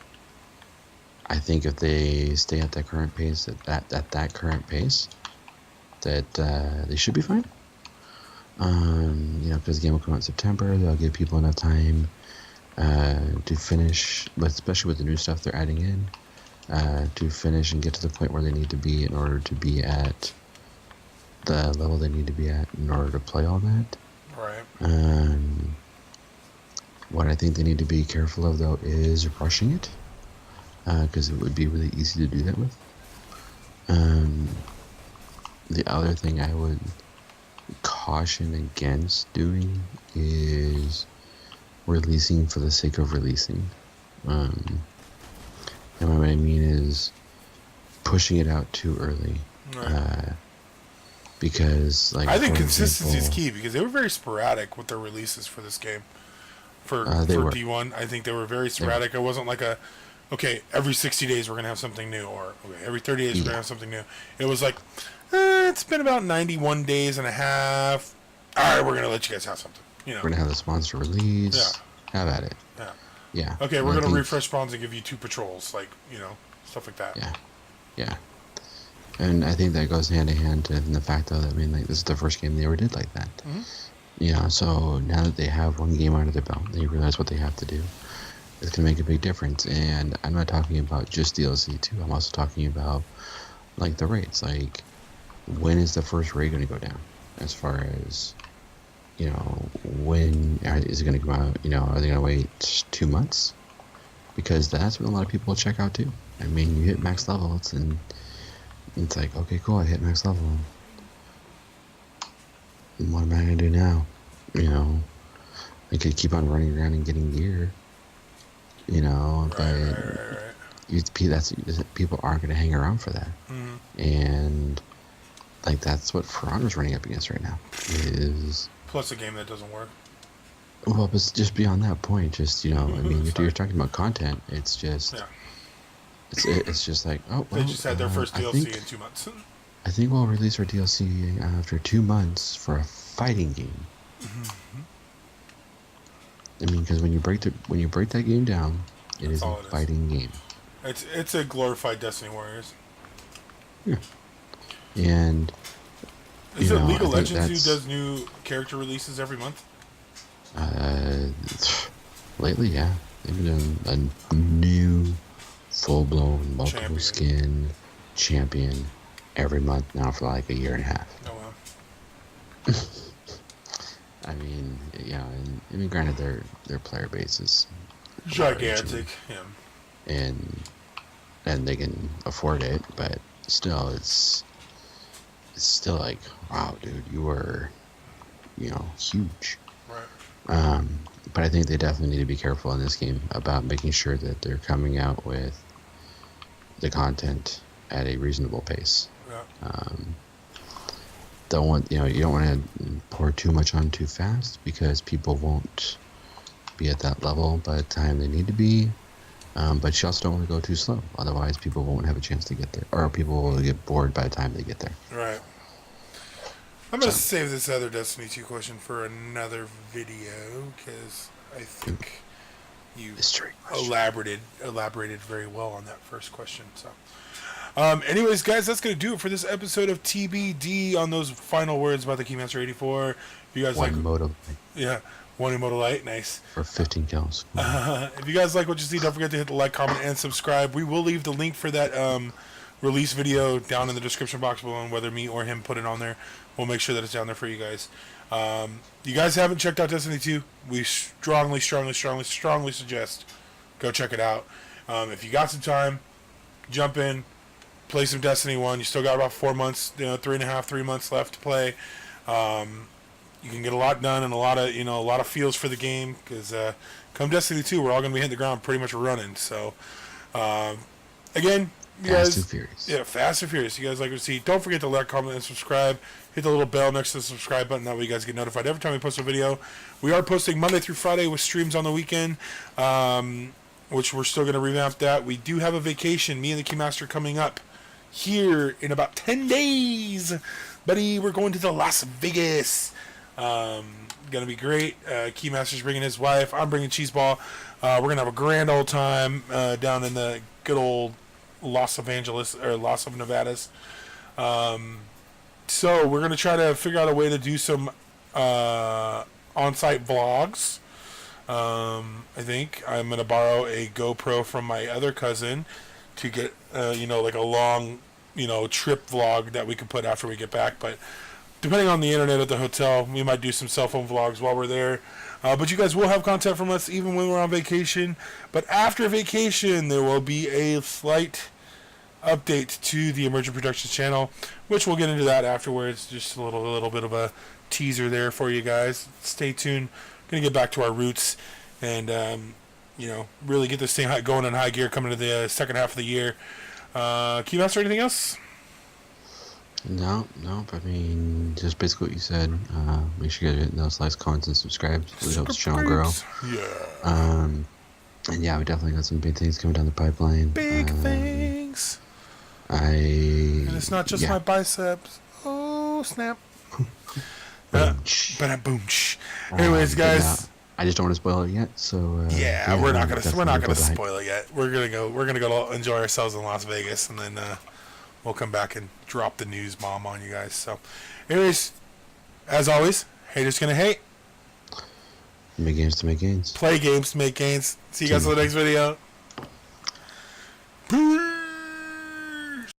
I think if they stay at that current pace, that current pace, that they should be fine. Because the game will come out in September, they'll give people enough time to finish, especially with the new stuff they're adding in, to finish and get to the point where they need to be in order to be at the level they need to be at in order to play all that. Right. What I think they need to be careful of, though, is rushing it, because it would be really easy to do that with. The other thing I would caution against doing is releasing for the sake of releasing. And what I mean is pushing it out too early. Right. Because, like, I think consistency is key, because they were very sporadic with their releases for this game. For D1, I think they were very sporadic. It wasn't like okay, every 60 days we're going to have something new, or okay, every 30 days we're going to have something new. It was like, it's been about 91 days and a half. All right, we're going to let you guys have something. You know, we're going to have this monster release. Yeah. Have at it. Yeah. Yeah. Okay, we're going to refresh spawns and give you 2 patrols, like, stuff like that. Yeah. Yeah. And I think that goes hand in hand in the fact, though, that, I mean, like, this is the first game they ever did like that. Mm-hmm. So now that they have one game under their belt, they realize what they have to do. It's going to make a big difference. And I'm not talking about just DLC, too. I'm also talking about, like, the raids. Like, when is the first raid going to go down? As far as, when is it going to come out? Are they going to wait 2 months? Because that's when a lot of people will check out, too. I mean, you hit max level, it's like, okay, cool, I hit max level. And what am I going to do now? I could keep on running around and getting gear. But people aren't going to hang around for that. Mm-hmm. And, like, that's what For Honor's running up against right now. Plus a game that doesn't work. Well, but just beyond that point, just, I mean, if you're talking about content, it's just... Yeah. It's just like, oh, well, they just had their first DLC in 2 months. I think we'll release our DLC after 2 months for a fighting game. Mm-hmm. I mean, because when you break that game down, it is a fighting game. It's a glorified Destiny Warriors. Yeah. And is it League of Legends who does new character releases every month? Lately, yeah, they've been doing a new full-blown multiple skin champion every month now for like a year and a half. Oh wow. I mean, yeah, and I mean, granted, their player base is gigantic, and they can afford it, but still, it's still like, wow, dude, you were, huge. Right. But I think they definitely need to be careful in this game about making sure that they're coming out with the content at a reasonable pace. Yeah. You don't want to pour too much on too fast, because people won't be at that level by the time they need to be. But you also don't want to go too slow. Otherwise, people won't have a chance to get there, or people will get bored by the time they get there. Right. I'm going to save this other Destiny 2 question for another video, because I think you elaborated very well on that first question. So, anyways, guys, that's going to do it for this episode of TBD on those final words about the Keymaster 84. If you guys one Immortal Light, nice. For 15 kills. If you guys like what you see, don't forget to hit the like, comment, and subscribe. We will leave the link for that release video down in the description box below, and whether me or him put it on there, we'll make sure that it's down there for you guys. You guys haven't checked out Destiny 2, we strongly suggest go check it out. If you got some time, jump in, play some Destiny 1. You still got about 4 months, 3 months left to play. You can get a lot done and a lot of feels for the game, because come Destiny 2, we're all going to be hitting the ground pretty much running. So, again, you Fast guys, and Furious. Yeah, Fast and Furious. You guys like to see. Don't forget to like, comment, and subscribe. Hit the little bell next to the subscribe button. That way you guys get notified every time we post a video. We are posting Monday through Friday with streams on the weekend, which we're still going to revamp that. We do have a vacation, me and the Keymaster, coming up here in about 10 days. Buddy, we're going to the Las Vegas. Going to be great. Keymaster's bringing his wife. I'm bringing Cheeseball. We're going to have a grand old time down in the good old Los of Nevadas. So we're going to try to figure out a way to do some on-site vlogs. I think I'm going to borrow a GoPro from my other cousin to get, like a long, trip vlog that we can put after we get back. But depending on the internet at the hotel, we might do some cell phone vlogs while we're there. But you guys will have content from us even when we're on vacation. But after vacation, there will be a slight update to the Emergent Productions channel, which we'll get into that afterwards. Just a little bit of a teaser there for you guys. Stay tuned. Gonna get back to our roots and really get this thing going in high gear coming to the second half of the year. Keymaster, anything else? No. I mean, just basically what you said. Make sure you guys hit those likes, comments, and subscribe. It really helps the channel grow. Yeah. And yeah, we definitely got some big things coming down the pipeline. Big things. And it's not just my biceps. Oh, snap. Boom. Anyways, guys. Yeah, I just don't want to spoil it yet, so we're not gonna spoil it yet. We're gonna go enjoy ourselves in Las Vegas, and then we'll come back and drop the news bomb on you guys. So, anyways, as always, haters gonna hate. Make games to make gains. Play games to make gains. See you guys in the next video.